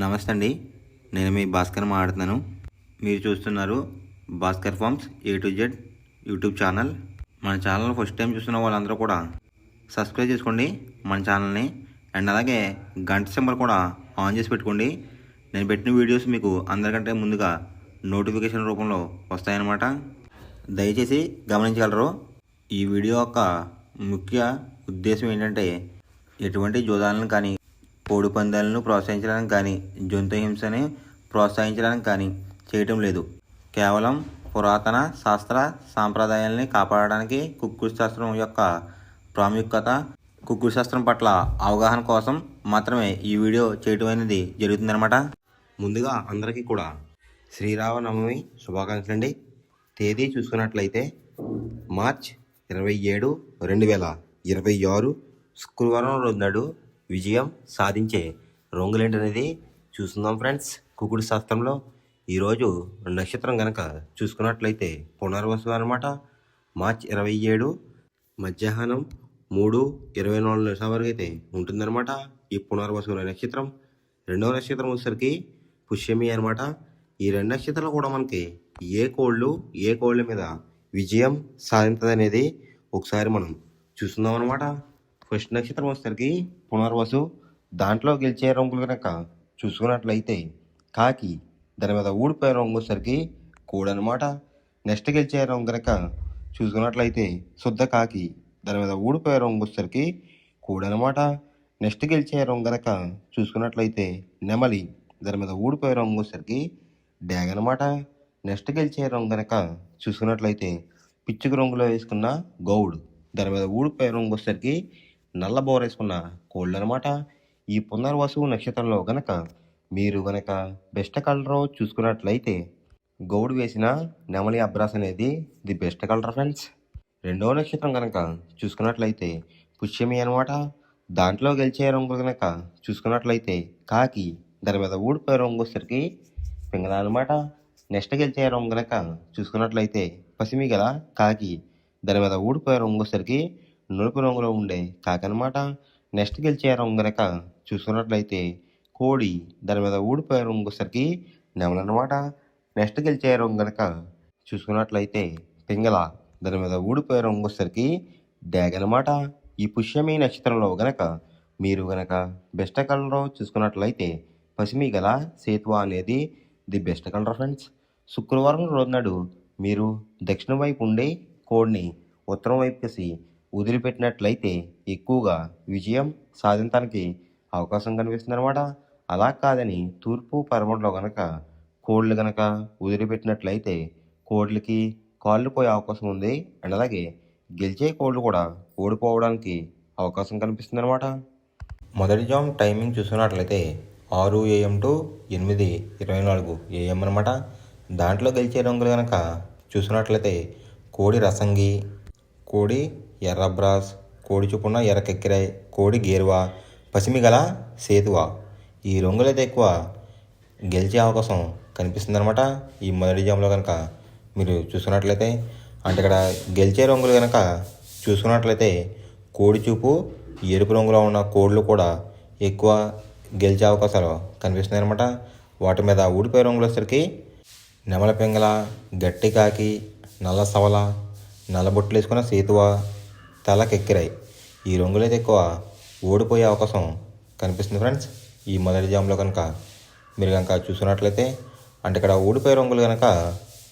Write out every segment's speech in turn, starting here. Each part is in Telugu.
నమస్తే అండి. నేను మీ భాస్కర్ మాట్లాడుతున్నాను. మీరు చూస్తున్నారు Bhaskar farms A to Z YouTube channel. మన ఛానల్ ఫస్ట్ టైం చూస్తున్న వాళ్ళందరూ కూడా సబ్స్క్రైబ్ చేసుకోండి మన ఛానల్ని. అండ్ అలాగే గంట సింబల్ కూడా ఆన్ చేసి పెట్టుకోండి. నేను పెట్టిన వీడియోస్ మీకు అందరికంటే ముందుగా నోటిఫికేషన్ రూపంలో వస్తాయన్నమాట. దయచేసి గమనించగలరు. ఈ వీడియో యొక్క ముఖ్య ఉద్దేశం ఏంటంటే ఎటువంటి జోదాలను కానీ కోడి పందాలను ప్రోత్సహించడానికి కానీ జంతు హింసని ప్రోత్సహించడానికి కానీ చేయటం లేదు. కేవలం పురాతన శాస్త్ర సాంప్రదాయాల్ని కాపాడడానికి కుక్కుడు శాస్త్రం యొక్క ప్రాముఖ్యత, కుక్కుడు శాస్త్రం పట్ల అవగాహన కోసం మాత్రమే ఈ వీడియో చేయటం అనేది జరుగుతుందన్నమాట. ముందుగా అందరికీ కూడా శ్రీరామనవమి శుభాకాంక్షలు అండి. తేదీ చూసుకున్నట్లయితే మార్చ్ 27, 2026 శుక్రవారం రోజు నాడు విజయం సాధించే రంగులేంటనేది చూస్తున్నాం ఫ్రెండ్స్. కుక్కుడు శాస్త్రంలో ఈరోజు నక్షత్రం కనుక చూసుకున్నట్లయితే పునర్వసు అనమాట. మార్చ్ 27 మధ్యాహ్నం 3:24 వరకు అయితే ఉంటుందన్నమాట ఈ పునర్వసు నక్షత్రం. రెండవ నక్షత్రం వచ్చేసరికి పుష్యమి అనమాట. ఈ రెండు నక్షత్రాలు కూడా మనకి ఏ కోళ్ళ మీద విజయం సాధించదు అనేది ఒకసారి మనం చూస్తున్నాం అనమాట. ఫస్ట్ నక్షత్రం వచ్చేసరికి పునర్వసు. దాంట్లో గెలిచే రంగులు కనుక చూసుకున్నట్లయితే కాకి, దాని మీద ఊడిపోయే రంగు వచ్చేసరికి కోడి అనమాట. నెక్స్ట్ గెలిచే రంగు కనుక చూసుకున్నట్లయితే శుద్ధ కాకి, దాని మీద ఊడిపోయే రంగు వచ్చేసరికి కోడి అనమాట. నెక్స్ట్ గెలిచే రంగు కనుక చూసుకున్నట్లయితే నెమలి, దాని మీద ఊడిపోయే రంగు వచ్చేసరికి డ్యాగ్ అనమాట. నెక్స్ట్ గెలిచే రంగు కనుక చూసుకున్నట్లయితే పిచ్చుకు రంగులో వేసుకున్న గౌడ్, దాని మీద ఊడిపోయే రంగు వచ్చేసరికి నల్ల బోర వేసుకున్న కోళ్ళు అనమాట. ఈ పునర్వసు నక్షత్రంలో గనక మీరు గనక బెస్ట్ కలర్ చూసుకున్నట్లయితే గౌడ్ వేసిన నెమలి అబ్రాస్ అనేది ది బెస్ట్ కలర్ ఫ్రెండ్స్. రెండవ నక్షత్రం కనుక చూసుకున్నట్లయితే పుష్యమి అనమాట. దాంట్లో గెలిచే రంగులు కనుక చూసుకున్నట్లయితే కాకి, దాని మీద ఊడిపోయే రంగు వచ్చేసరికి పింగళ అనమాట. నెక్స్ట్ గెలిచే రంగు కనుక చూసుకున్నట్లయితే పసిమి గల కాకి, దాని మీద ఊడిపోయే రంగు వచ్చేసరికి నలుపు రంగులో ఉండే కాకి అనమాట. నెక్స్ట్ గెలిచే రంగు కనుక చూసుకున్నట్లయితే కోడి, దాని మీద ఊడిపోయే రంగు వచ్చేసరికి నెమలి అనమాట. నెక్స్ట్ గెలిచే రంగు కనుక చూసుకున్నట్లయితే పింగళ, దాని మీద ఊడిపోయే రంగు వచ్చేసరికి డ్యాగ్ అనమాట. ఈ పుష్యమి నక్షత్రంలో గనక మీరు గనక బెస్ట్ కలర్ చూసుకున్నట్లయితే పసిమి గల సేతువా అనేది ది బెస్ట్ కలర్ ఫ్రెండ్స్. శుక్రవారం రోజు నాడు మీరు దక్షిణ వైపు ఉండే కోడ్ని ఉత్తరం వైపు వేసి వదిలిపెట్టినట్లయితే ఎక్కువగా విజయం సాధించడానికి అవకాశం కనిపిస్తుంది అనమాట. అలా కాదని తూర్పు పరమట్లో కనుక కోళ్ళు కనుక వదిలిపెట్టినట్లయితే కోళ్ళకి కాళ్ళు పోయే అవకాశం ఉంది. అండ్ అలాగే గెలిచే కోళ్ళు కూడా ఓడిపోవడానికి అవకాశం కనిపిస్తుంది అనమాట. మొదటి జామ్ టైమింగ్ చూసుకున్నట్లయితే 6 AM to 8:24 AM అనమాట. దాంట్లో గెలిచే రంగులు కనుక చూసుకున్నట్లయితే కోడి రసంగి, కోడి ఎర్రబ్రాస్, కోడి చొప్పున ఎర్ర కెక్కిరాయ్, కోడి గేరువా, పసిమి గల సేతువా ఈ రంగులైతే ఎక్కువ గెలిచే అవకాశం కనిపిస్తుంది అనమాట ఈ మొదటి జామ్లో కనుక మీరు చూసుకున్నట్లయితే. అంటే ఇక్కడ గెలిచే రంగులు కనుక చూసుకున్నట్లయితే కోడి చూపు ఎరుపు రంగులో ఉన్న కోళ్ళు కూడా ఎక్కువ గెలిచే అవకాశాలు కనిపిస్తున్నాయి అనమాట. వాటి మీద ఊడిపోయే రంగులు వచ్చేసరికి నెమల పింగళ, గట్టి కాకి, నల్ల సవల, నల్ల బొట్లు వేసుకున్న సేతువ, తల కెక్కిరాయి ఈ రంగులైతే ఎక్కువ ఓడిపోయే అవకాశం కనిపిస్తుంది ఫ్రెండ్స్ ఈ మొదటి జామ్లో కనుక మీరు కనుక చూసుకున్నట్లయితే. అంటే ఇక్కడ ఓడిపోయే రంగులు కనుక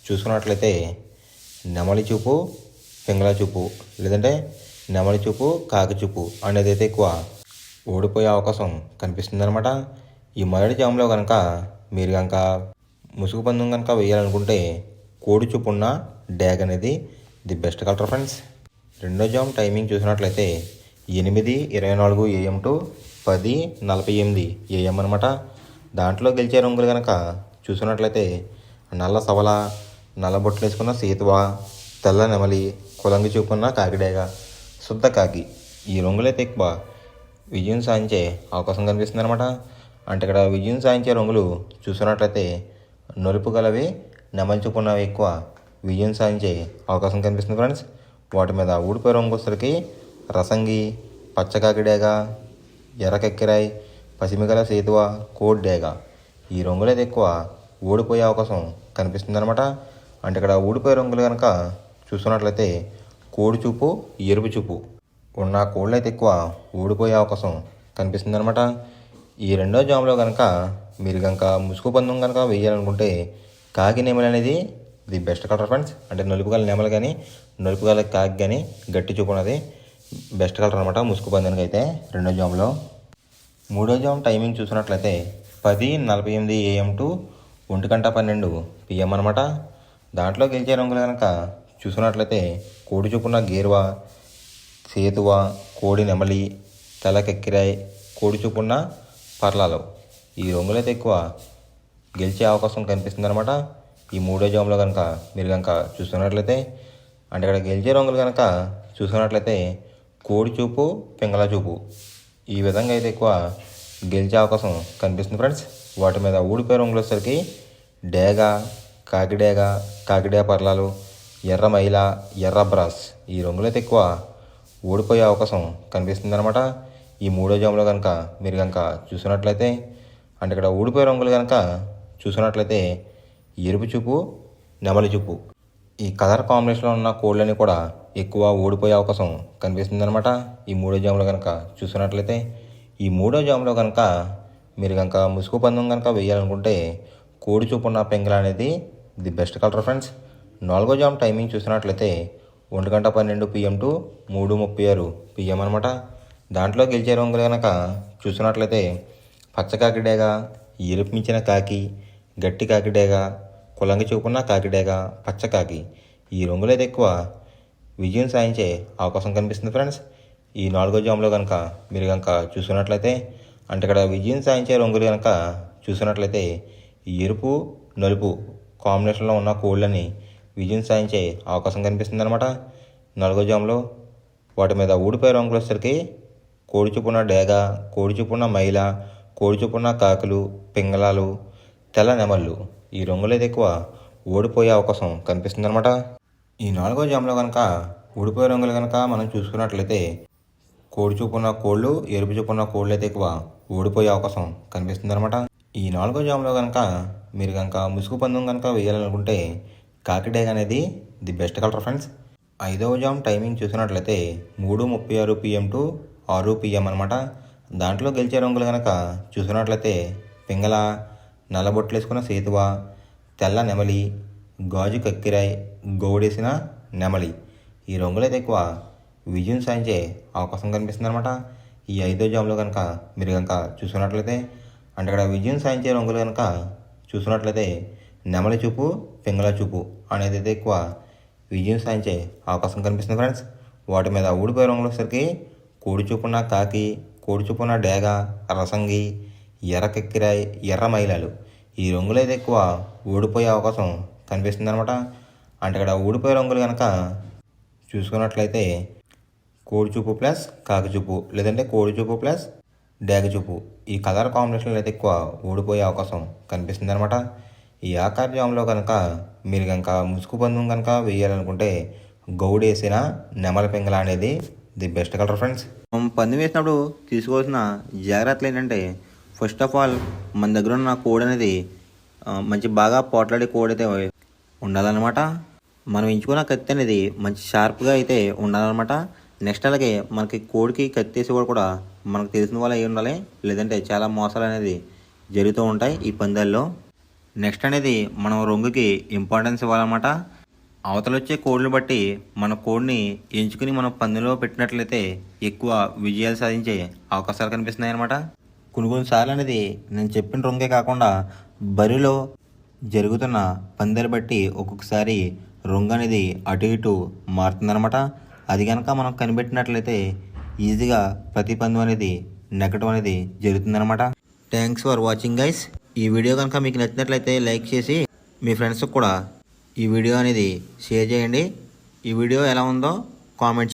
చూసుకున్నట్లయితే నెమలి చూపు, పింగళ చూపు, లేదంటే నెమలి చూపు, కాకి చూపు అనేది అయితే ఎక్కువ ఓడిపోయే అవకాశం కనిపిస్తుంది అనమాట. ఈ మొదటి జామ్లో కనుక మీరు కనుక ముసుగు పందెం కనుక వేయాలనుకుంటే కోడి చూపు ఉన్న డ్యాగ్ అనేది ది బెస్ట్ కలర్ ఫ్రెండ్స్. రెండో జామ్ టైమింగ్ చూసినట్లయితే 8:24 AM to 10:48 AM అనమాట. దాంట్లో గెలిచే రంగులు కనుక చూసుకున్నట్లయితే నల్ల సవల, నల్ల బొట్లు వేసుకున్న సేతువ, తెల్ల నెమలి, కులంగి చూపున్న కాకిడేగ, శుద్ధ కాకి ఈ రంగులైతే ఎక్కువ విజయం సాధించే అవకాశం కనిపిస్తుంది అనమాట. అంటే ఇక్కడ విజయం సాధించే రంగులు చూసుకున్నట్లయితే నలుపు గలవి, నెమలి చూపున్నవి ఎక్కువ విజయం సాధించే అవకాశం కనిపిస్తుంది ఫ్రెండ్స్. వాటి మీద ఊడిపోయే రంగు వచ్చేసరికి రసంగి, పచ్చకాకిడేగ, ఎర్ర కెక్కిరాయ్, పసిమిగల సేతువ, కోడ్ డేగ ఈ రంగులు అయితే ఎక్కువ ఓడిపోయే అవకాశం కనిపిస్తుంది అనమాట. అంటే ఇక్కడ ఓడిపోయే రంగులు కనుక చూసుకున్నట్లయితే కోడి చూపు, ఎరుపు చూపు ఉన్న కోళ్ళు అయితే ఎక్కువ ఓడిపోయే అవకాశం కనిపిస్తుంది అనమాట. ఈ రెండో జామ్లో కనుక మీరు కనుక ముసుగు పందెం కనుక వేయాలనుకుంటే కాకి నెమలి అనేది ది బెస్ట్ కలర్ ఫ్రెండ్స్. అంటే నలుపు గల నెమలు కానీ నలుపు గల కాకి కానీ గట్టి చూపు ఉన్నది బెస్ట్ కలర్ అనమాట ముసుగు పందానికి అయితే రెండో జామ్లో. మూడో జామ్ టైమింగ్ చూసినట్లయితే 10:48 AM టు 1:12 PM అనమాట. దాంట్లో గెలిచే రంగులు కనుక చూసుకున్నట్లయితే కోడి చూపున్న గేరువా, సేతువ, కోడి నెమలి, తెల్లకెక్కిరాయి, కోడి చూపున్న పర్లాలు ఈ రంగులు అయితే ఎక్కువ గెలిచే అవకాశం కనిపిస్తుంది అనమాట. ఈ మూడో జామ్లో కనుక మీరు కనుక చూసుకున్నట్లయితే అంటే ఇక్కడ గెలిచే రంగులు కనుక చూసుకున్నట్లయితే కోడి చూపు, పింగళ చూపు ఈ విధంగా అయితే ఎక్కువ గెలిచే అవకాశం కనిపిస్తుంది ఫ్రెండ్స్. వాటి మీద ఊడిపోయే రంగులు వచ్చేసరికి డేగ, కాకిడేగ, కాకిడే పర్లాలు, ఎర్ర మైల, ఎర్ర బ్రాస్ ఈ రంగులు అయితే ఎక్కువ ఓడిపోయే అవకాశం కనిపిస్తుంది అనమాట. ఈ మూడో జామ్లో కనుక మీరు కనుక చూసినట్లయితే అంటే ఇక్కడ ఊడిపోయే రంగులు కనుక చూసినట్లయితే ఎరుపు చూపు, నెమలి చూపు ఈ కలర్ కాంబినేషన్లో ఉన్న కోళ్ళని కూడా ఎక్కువ ఓడిపోయే అవకాశం కనిపిస్తుంది అనమాట. ఈ మూడో జామ్లో కనుక చూసినట్లయితే ఈ మూడో జామ్లో కనుక మీరు కనుక ముసుగు పందెం కనుక వేయాలనుకుంటే కోడి చూపు ఉన్న పెంగళ అనేది ది బెస్ట్ కలర్ ఫ్రెండ్స్. నాలుగో జామ్ టైమింగ్ చూసినట్లయితే 1:12 PM టు 3:36 PM అనమాట. దాంట్లో గెలిచే రంగులు కనుక చూసినట్లయితే పచ్చకాకిడేగ, ఎరుపు మించిన కాకి, గట్టి కాకిడేగ, కులంగి చూపున్న కాకిడేగ, పచ్చకాకి ఈ రంగులు అయితే ఎక్కువ విజయం సాధించే అవకాశం కనిపిస్తుంది ఫ్రెండ్స్. ఈ నాలుగో జామ్లో కనుక మీరు కనుక చూసుకున్నట్లయితే అంటే ఇక్కడ విజయం సాధించే రంగులు కనుక చూసినట్లయితే ఎరుపు, నలుపు కాంబినేషన్లో ఉన్న కోళ్ళని విజయం సాధించే అవకాశం కనిపిస్తుంది అనమాట. నాలుగో జామ్లో వాటి మీద ఊడిపోయే రంగులు వచ్చేసరికి కోడి చూపున్న డేగ, కోడి చూపున్న మైల, కోడి చూపున్న కాకులు, పింగళాలు, తెల్ల నెమళ్ళు ఈ రంగులు అయితే ఎక్కువ ఓడిపోయే అవకాశం కనిపిస్తుంది అనమాట. ఈ నాలుగో జామ్లో కనుక ఊడిపోయే రంగులు కనుక మనం చూసుకున్నట్లయితే కోడి చూపున్న కోళ్ళు, ఎరుపు చూపున్న కోళ్ళు అయితే ఎక్కువ ఓడిపోయే అవకాశం కనిపిస్తుంది అనమాట. ఈ నాలుగో జామ్లో కనుక మీరు కనుక ముసుగు పందెం కనుక వేయాలనుకుంటే కాకిడేగ అనేది ది బెస్ట్ కలర్ ఫ్రెండ్స్. ఐదవ జామ్ టైమింగ్ చూసినట్లయితే 3:36 PM టు 6 PM అనమాట. దాంట్లో గెలిచే రంగులు కనుక చూసినట్లయితే పింగళ, నల్లబొట్లు వేసుకున్న సేతువ, తెల్ల నెమలి, గాజు కక్కిరాయి, గౌడేసిన నెమలి ఈ రంగులు అయితే ఎక్కువ విజయం సాధించే అవకాశం కనిపిస్తుంది అనమాట. ఈ ఐదో జామ్లో కనుక మీరు కనుక చూసుకున్నట్లయితే అంటే ఇక్కడ విజయం సాధించే రంగులు కనుక చూసుకున్నట్లయితే నెమలి చూపు, పింగళ చూపు అనేది అయితే ఎక్కువ విజయం సాధించే అవకాశం కనిపిస్తుంది ఫ్రెండ్స్. వాటి మీద ఊడిపోయే రంగులు వచ్చేసరికి కోడి చూపున్న కాకి, కోడి చూపున్న డేగ, రసంగి, ఎర్రకెక్కిరాయి, ఎర్ర మైలాలు ఈ రంగులు అయితే ఎక్కువ ఓడిపోయే అవకాశం కనిపిస్తుంది అనమాట. అంటే ఇక్కడ ఊడిపోయే రంగులు కనుక చూసుకున్నట్లయితే కోడి చూపు ప్లస్ కాకి చూపు లేదంటే కోడి చూపు ప్లస్ డేగ చూపు ఈ కలర్ కాంబినేషన్లో అయితే ఎక్కువ ఓడిపోయే అవకాశం కనిపిస్తుంది అనమాట. ఈ ఆకార జామ్లో కనుక మీరు కనుక ముసుగు పందెం కనుక వేయాలనుకుంటే గౌడేసిన నెమల పింగళ అనేది ది బెస్ట్ కలర్ ఫ్రెండ్స్. మనం పందెం వేసినప్పుడు తీసుకోవాల్సిన జాగ్రత్తలు ఏంటంటే ఫస్ట్ ఆఫ్ ఆల్ మన దగ్గర ఉన్న కోడ్ అనేది మంచి బాగా పోట్లాడే కోడ్ అయితే ఉండాలన్నమాట. మనం ఎంచుకున్న కత్తి అనేది మంచి షార్ప్గా అయితే ఉండాలన్నమాట. నెక్స్ట్ అలాగే మనకి కోడికి కత్తి వేసి కూడా మనకు తెలిసిన వాళ్ళు అయి ఉండాలి, లేదంటే చాలా మోసాలు అనేది జరుగుతూ ఉంటాయి ఈ పందాల్లో. నెక్స్ట్ అనేది మనం రంగుకి ఇంపార్టెన్స్ ఇవ్వాలన్నమాట. అవతల వచ్చే కోడ్ని బట్టి మన కోడ్ని ఎంచుకుని మనం పందెంలో పెట్టినట్లయితే ఎక్కువ విజయాలు సాధించే అవకాశాలు కనిపిస్తున్నాయి అన్నమాట. కొన్నిసార్లు అనేది నేను చెప్పిన రంగే కాకుండా బరిలో జరుగుతున్న పందాలు బట్టి ఒక్కొక్కసారి రంగు అనేది అటు ఇటు మారుతుందన్నమాట. అది కనుక మనం కనిపెట్టినట్లయితే ఈజీగా ప్రతి పందెం అనేది నెగ్గడం అనేది జరుగుతుందన్నమాట. Thanks for watching guys. ఈ వీడియో కనుక మీకు నచ్చినట్లయితే లైక్ చేసి మీ ఫ్రెండ్స్కి కూడా ఈ వీడియో అనేది షేర్ చేయండి. ఈ వీడియో ఎలా ఉందో కామెంట్